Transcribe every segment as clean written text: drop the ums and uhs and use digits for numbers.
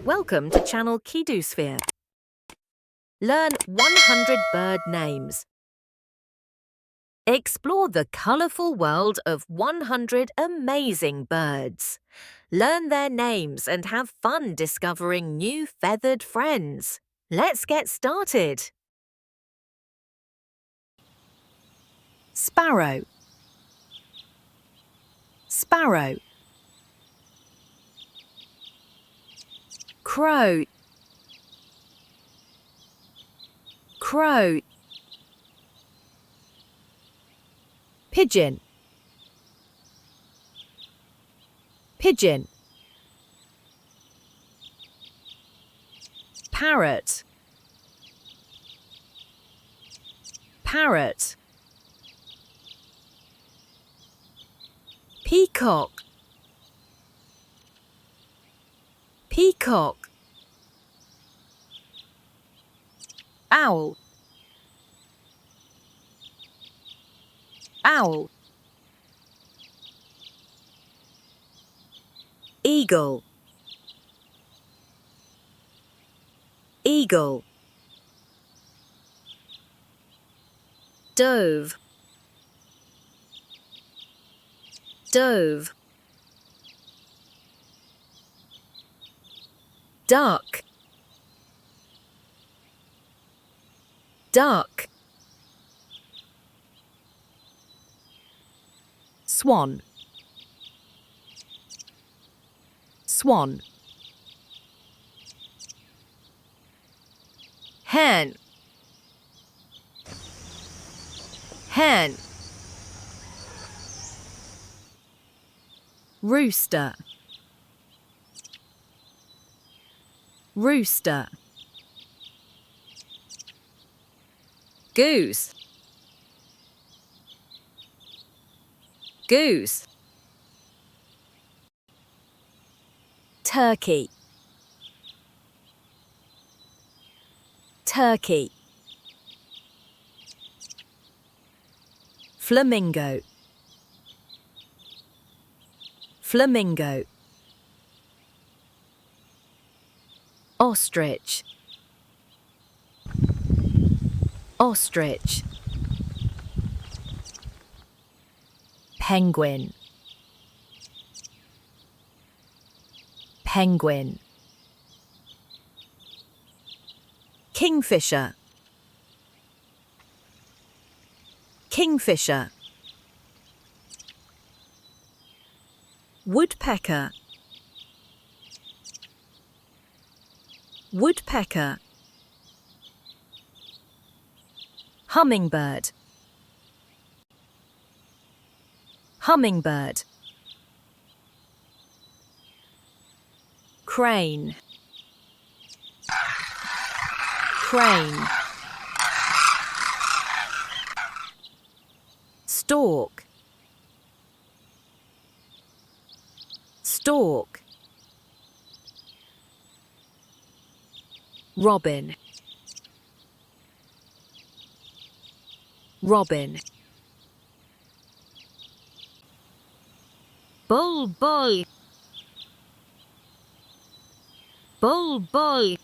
Welcome to channel Kidoosphere. Learn 100 bird names. Explore the colourful world of 100 amazing birds. Learn their names and have fun discovering new feathered friends. Let's get started. Sparrow. Sparrow. Crow. Crow. Pigeon. Pigeon. Parrot. Parrot. Peacock. Peacock. Owl. Owl. Eagle. Eagle. Dove. Dove. Duck. Duck. Swan. Swan. Hen. Hen. Rooster. Rooster. Goose. Goose. Turkey. Turkey. Flamingo. Flamingo. Ostrich. Ostrich. Penguin. Penguin. Kingfisher. Kingfisher. Woodpecker. Woodpecker. Hummingbird. Hummingbird. Crane. Crane. Stork. Stork. Robin. Robin. Bulbul. Bulbul.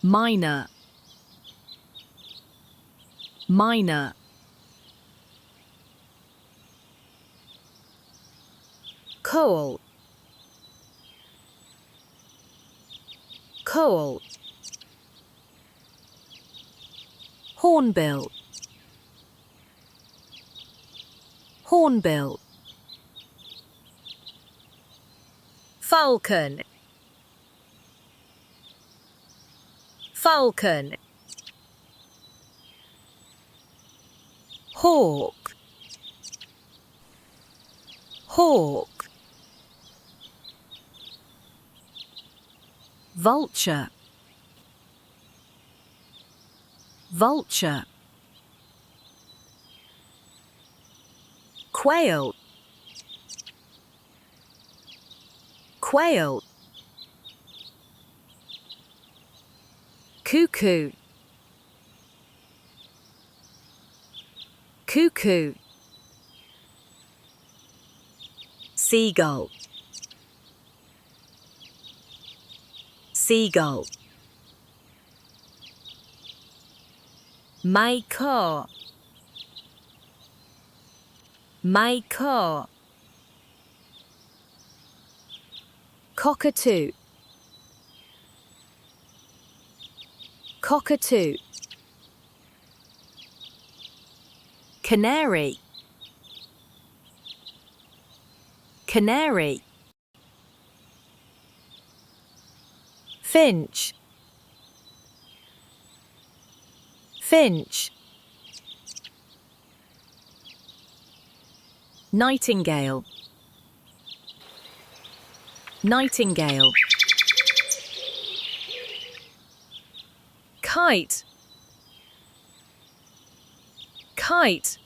Myna. Myna. Quail. Quail. Hornbill. Hornbill. Falcon. Falcon. Hawk. Hawk. Vulture. Vulture. Quail. Quail. Cuckoo. Cuckoo. Seagull. seagull. Mai ko. Mai ko. Cockatoo. Cockatoo. Canary. Canary. Finch. Finch. Nightingale. Nightingale. Kite. Kite.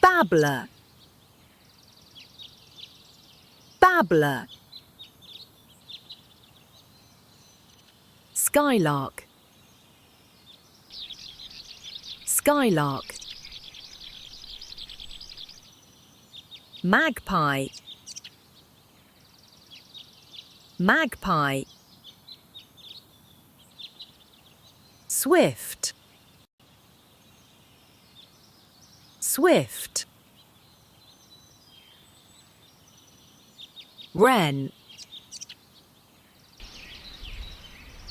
Babbler. Babbler. Skylark. Skylark. Magpie. Magpie. Swift. Swift. Wren.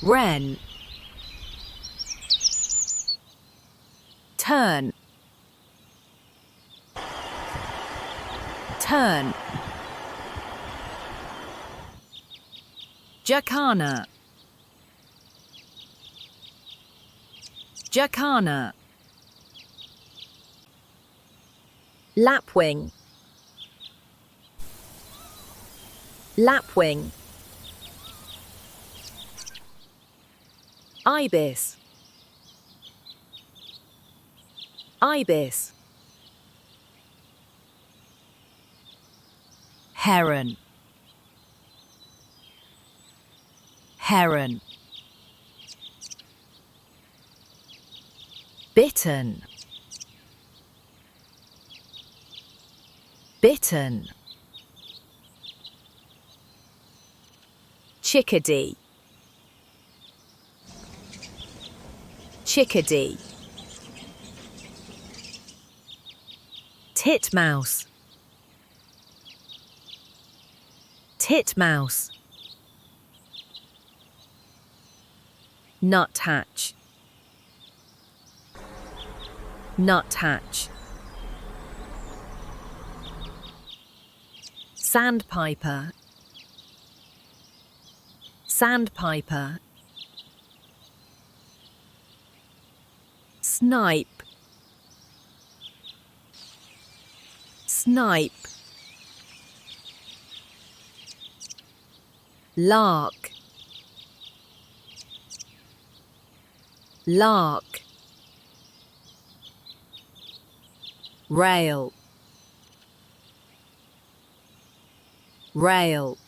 Wren. Tern. Tern. Jacana. Jacana. Lapwing. Lapwing. Ibis. Ibis. Heron. Heron. Bittern. Bittern. Chickadee. Chickadee. Titmouse. Titmouse. Nuthatch. Nuthatch. Sandpiper. Sandpiper. Snipe. Snipe. Lark. Lark. Rail. Rail.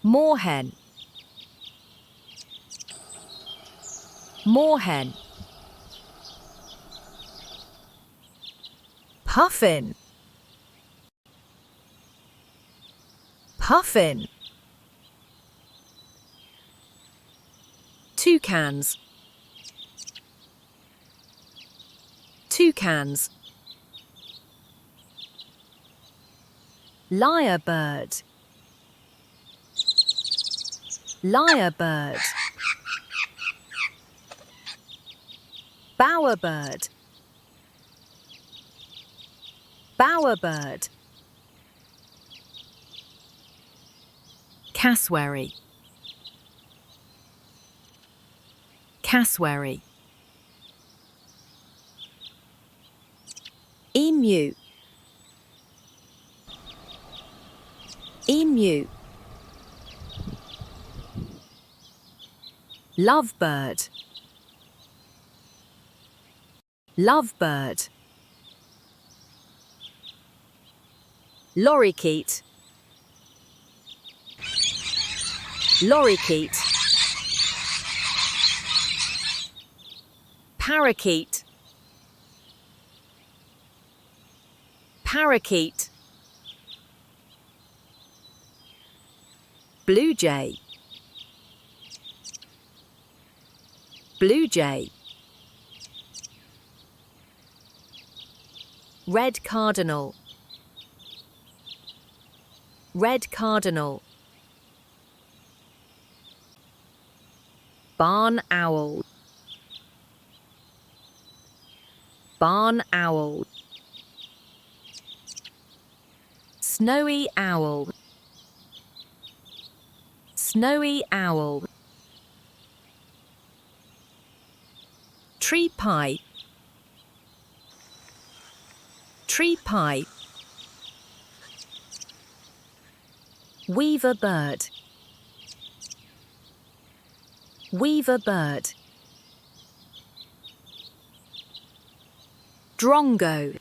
Moorhen. Moorhen. Puffin. Puffin. Toucans. Toucans. Lyrebird. Lyrebird. Bowerbird. Bowerbird. Cassowary. Cassowary. Emu. Emu. Lovebird. Lovebird. Lorikeet. Lorikeet. Parakeet. Parakeet. Blue jay. Blue jay. Red cardinal. Red cardinal. Barn owl. Barn owl. Snowy owl. Snowy owl. Tree pie. Tree pie. Weaver bird. Weaver bird. Drongo.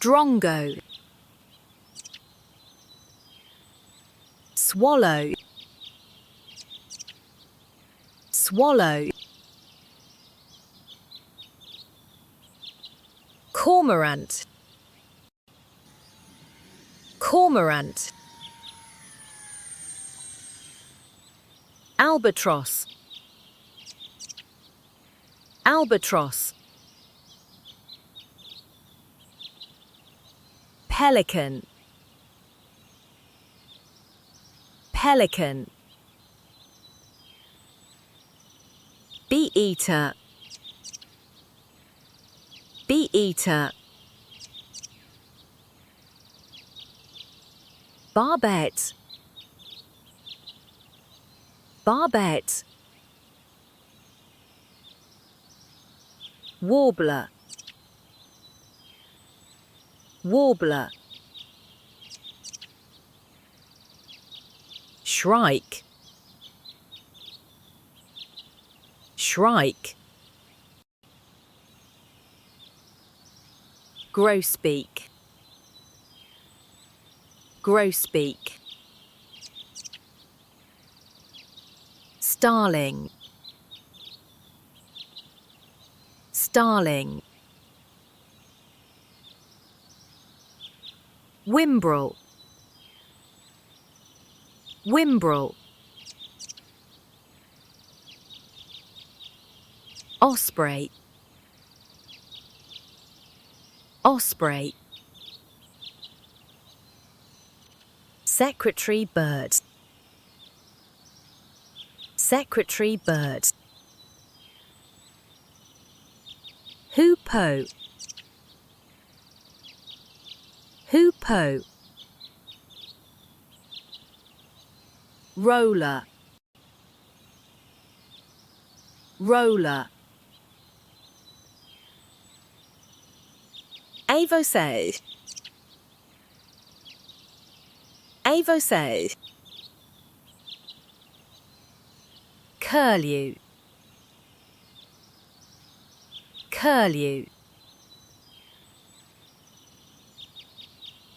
Drongo. Swallow. Swallow. Cormorant. Cormorant. Albatross. Albatross. Pelican. Pelican. Bee-eater. Bee-eater. Barbet. Barbet. Warbler. Warbler. Shrike. Shrike. Grosbeak. Grosbeak. Starling. Starling. Whimbrel. Whimbrel. Osprey. Osprey. Secretary bird. Secretary bird. Hoopoe. Hoopoe. Roller. Roller. Avocet. Avocet. Curlew. Curlew.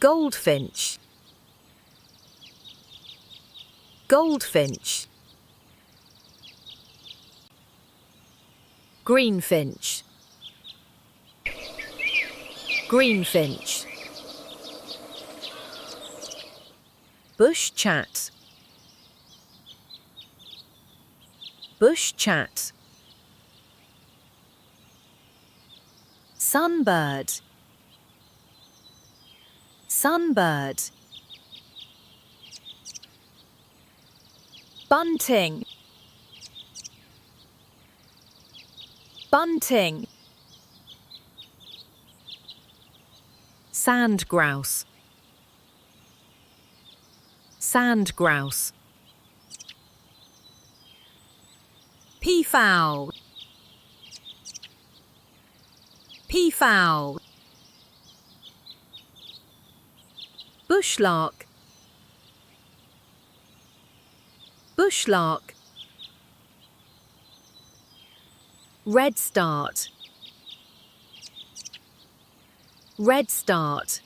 Goldfinch. Goldfinch. Greenfinch. Greenfinch. Bush chat. Bush chat. Sunbird. Sunbird. Bunting. Bunting. Sand grouse. Sand grouse. Peafowl. Peafowl. Bushlark. Bushlark. Redstart. Redstart.